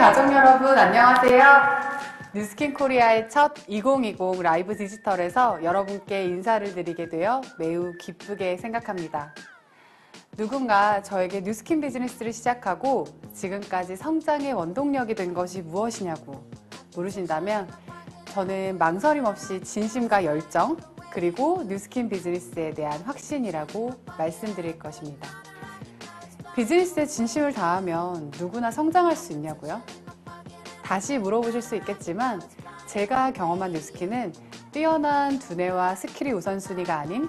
가족 여러분 안녕하세요. 뉴스킨 코리아의 첫 2020 라이브 디지털에서 여러분께 인사를 드리게 되어 매우 기쁘게 생각합니다. 누군가 저에게 뉴스킨 비즈니스를 시작하고 지금까지 성장의 원동력이 된 것이 무엇이냐고 물으신다면 저는 망설임 없이 진심과 열정 그리고 뉴스킨 비즈니스에 대한 확신이라고 말씀드릴 것입니다. 비즈니스에 진심을 다하면 누구나 성장할 수 있냐고요? 다시 물어보실 수 있겠지만 제가 경험한 뉴스킨은 뛰어난 두뇌와 스킬이 우선순위가 아닌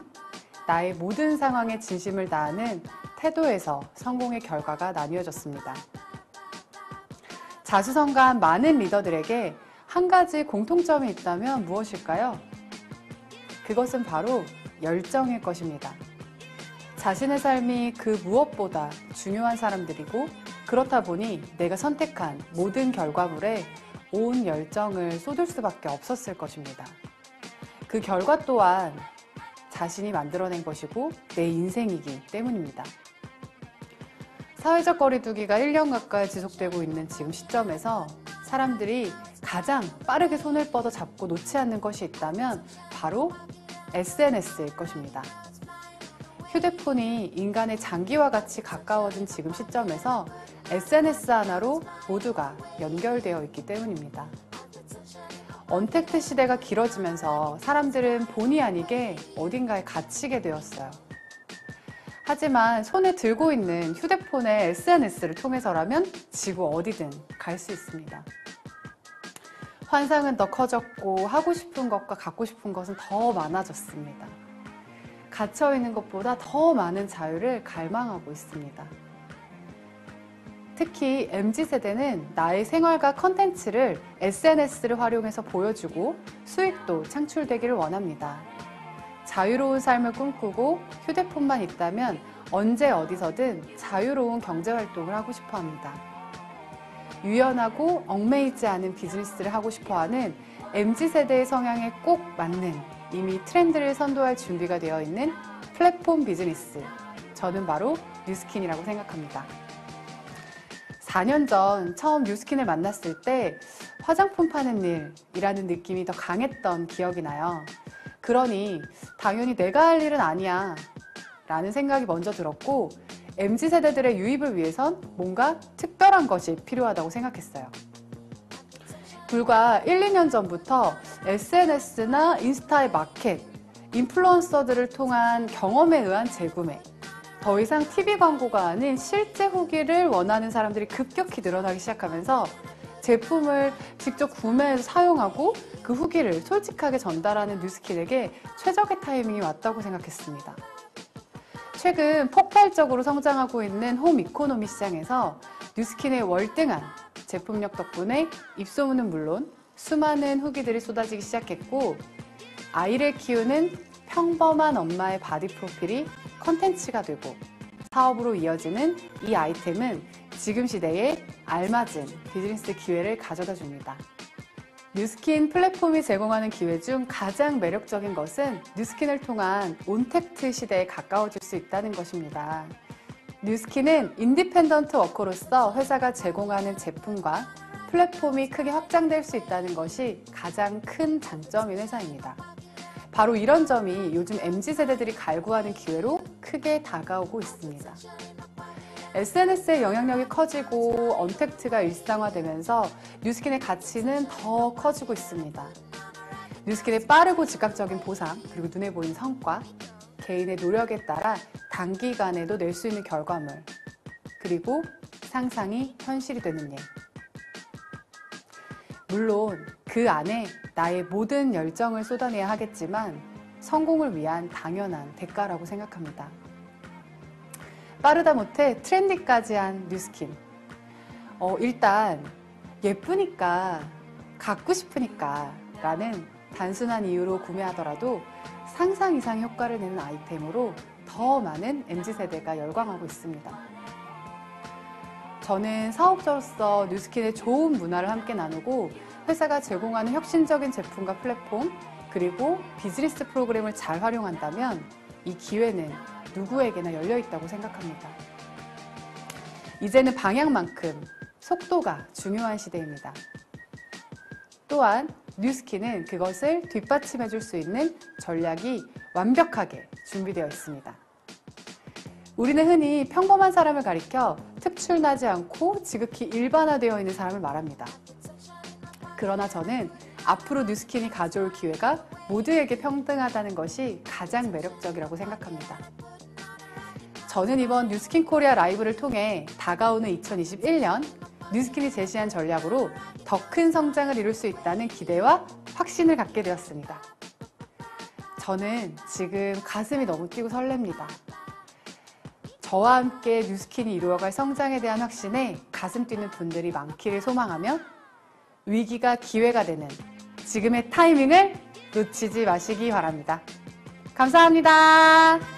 나의 모든 상황에 진심을 다하는 태도에서 성공의 결과가 나뉘어졌습니다. 자수성가한 많은 리더들에게 한 가지 공통점이 있다면 무엇일까요? 그것은 바로 열정일 것입니다. 자신의 삶이 그 무엇보다 중요한 사람들이고 그렇다 보니 내가 선택한 모든 결과물에 온 열정을 쏟을 수밖에 없었을 것입니다. 그 결과 또한 자신이 만들어낸 것이고 내 인생이기 때문입니다. 사회적 거리두기가 1년 가까이 지속되고 있는 지금 시점에서 사람들이 가장 빠르게 손을 뻗어 잡고 놓지 않는 것이 있다면 바로 SNS일 것입니다. 휴대폰이 인간의 장기와 같이 가까워진 지금 시점에서 SNS 하나로 모두가 연결되어 있기 때문입니다. 언택트 시대가 길어지면서 사람들은 본의 아니게 어딘가에 갇히게 되었어요. 하지만 손에 들고 있는 휴대폰의 SNS를 통해서라면 지구 어디든 갈 수 있습니다. 환상은 더 커졌고 하고 싶은 것과 갖고 싶은 것은 더 많아졌습니다. 갇혀있는 것보다 더 많은 자유를 갈망하고 있습니다. 특히 MZ세대는 나의 생활과 컨텐츠를 SNS를 활용해서 보여주고 수익도 창출되기를 원합니다. 자유로운 삶을 꿈꾸고 휴대폰만 있다면 언제 어디서든 자유로운 경제활동을 하고 싶어 합니다. 유연하고 얽매이지 않은 비즈니스를 하고 싶어하는 MZ세대의 성향에 꼭 맞는 이미 트렌드를 선도할 준비가 되어 있는 플랫폼 비즈니스. 저는 바로 뉴스킨이라고 생각합니다. 4년 전 처음 뉴스킨을 만났을 때 화장품 파는 일이라는 느낌이 더 강했던 기억이 나요. 그러니 당연히 내가 할 일은 아니야 라는 생각이 먼저 들었고 MZ세대들의 유입을 위해선 뭔가 특별한 것이 필요하다고 생각했어요. 불과 1, 2년 전부터 SNS나 인스타의 마켓, 인플루언서들을 통한 경험에 의한 재구매, 더 이상 TV 광고가 아닌 실제 후기를 원하는 사람들이 급격히 늘어나기 시작하면서 제품을 직접 구매해서 사용하고 그 후기를 솔직하게 전달하는 뉴스킨에게 최적의 타이밍이 왔다고 생각했습니다. 최근 폭발적으로 성장하고 있는 홈 이코노미 시장에서 뉴스킨의 월등한 제품력 덕분에 입소문은 물론 수많은 후기들이 쏟아지기 시작했고 아이를 키우는 평범한 엄마의 바디 프로필이 컨텐츠가 되고 사업으로 이어지는 이 아이템은 지금 시대에 알맞은 비즈니스 기회를 가져다 줍니다. 뉴스킨 플랫폼이 제공하는 기회 중 가장 매력적인 것은 뉴스킨을 통한 온택트 시대에 가까워질 수 있다는 것입니다. 뉴스킨은 인디펜던트 워커로서 회사가 제공하는 제품과 플랫폼이 크게 확장될 수 있다는 것이 가장 큰 장점인 회사입니다. 바로 이런 점이 요즘 MZ세대들이 갈구하는 기회로 크게 다가오고 있습니다. SNS의 영향력이 커지고 언택트가 일상화되면서 뉴스킨의 가치는 더 커지고 있습니다. 뉴스킨의 빠르고 즉각적인 보상, 그리고 눈에 보이는 성과, 개인의 노력에 따라 단기간에도 낼 수 있는 결과물, 그리고 상상이 현실이 되는 일. 물론 그 안에 나의 모든 열정을 쏟아내야 하겠지만 성공을 위한 당연한 대가라고 생각합니다. 빠르다 못해 트렌디까지 한 뉴스킨. 일단 예쁘니까, 갖고 싶으니까 라는 단순한 이유로 구매하더라도 상상 이상 효과를 내는 아이템으로 더 많은 MZ세대가 열광하고 있습니다. 저는 사업자로서 뉴스킨의 좋은 문화를 함께 나누고 회사가 제공하는 혁신적인 제품과 플랫폼 그리고 비즈니스 프로그램을 잘 활용한다면 이 기회는 누구에게나 열려 있다고 생각합니다. 이제는 방향만큼 속도가 중요한 시대입니다. 또한 뉴스킨은 그것을 뒷받침해 줄 수 있는 전략이 완벽하게 준비되어 있습니다. 우리는 흔히 평범한 사람을 가리켜 특출나지 않고 지극히 일반화되어 있는 사람을 말합니다. 그러나 저는 앞으로 뉴스킨이 가져올 기회가 모두에게 평등하다는 것이 가장 매력적이라고 생각합니다. 저는 이번 뉴스킨 코리아 라이브를 통해 다가오는 2021년 뉴스킨이 제시한 전략으로 더 큰 성장을 이룰 수 있다는 기대와 확신을 갖게 되었습니다. 저는 지금 가슴이 너무 뛰고 설렙니다. 저와 함께 뉴스킨이 이루어갈 성장에 대한 확신에 가슴 뛰는 분들이 많기를 소망하며 위기가 기회가 되는 지금의 타이밍을 놓치지 마시기 바랍니다. 감사합니다.